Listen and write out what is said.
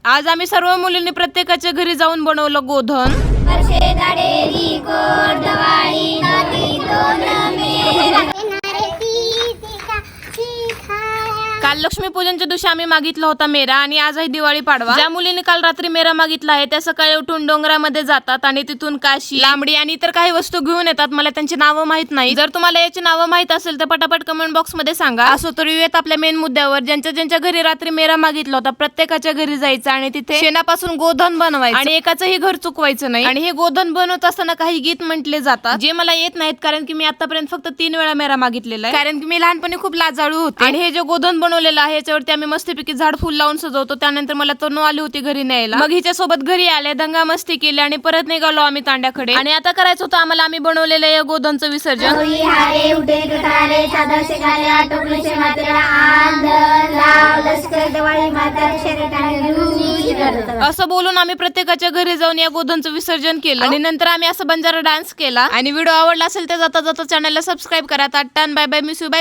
आज आम्ही सर्व मुलींनी प्रत्येकाच्या घरी जाऊन बनवलं गोधन। काल लक्ष्मीपूजनच्या दिवशी आम्ही मागितला होता मेरा आणि आज आहे दिवाळी पाडवा। ज्या मुलींनी काल रात्री मेरा मागितला आहे त्या सकाळी उठून डोंगरामध्ये जातात आणि तिथून काशी, लांबडी आणि इतर काही वस्तू घेऊन येतात। मला त्यांची नावं माहित नाही, जर तुम्हाला याची नावं माहित असेल तर पटापट कमेंट बॉक्स मध्ये सांगा। असो तर येत आपल्या मेन मुद्द्यावर, ज्यांच्या घरी रात्री मेरा मागितला होता प्रत्येकाच्या घरी जायचं आणि तिथे शेणापासून गोधन बनवायचं आणि एकाचंही घर चुकवायचं नाही। आणि हे गोधन बनवत असताना काही गीत म्हटले जातात जे मला येत नाहीत, कारण की मी आतापर्यंत फक्त 3 वेळा मेरा मागितलेला आहे, कारण की मी लहानपणी खूप लाजाळू होते। आणि हे जे गोधन बनवलेलं आहे याच्यावरती आम्ही मस्तपैकी झाड फुल लावून सजवतो। त्यानंतर मला तनू आली होती घरी न्यायला, मग हिच्या सोबत घरी आले, दंगा मस्ती केली आणि परत निघालो आम्ही तांड्याकडे। आणि आता करायचं होतं आम्हाला आम्ही बनवलेलं या गोधनचं विसर्जन। असं बोलून आम्ही प्रत्येकाच्या घरी जाऊन या गोधनचं विसर्जन केलं आणि नंतर आम्ही असं बंजारा डान्स केला। आणि व्हिडिओ आवडला असेल तर जाता जाता चॅनलला सबस्क्राईब करा। Tata bye bye, miss you, bye bye.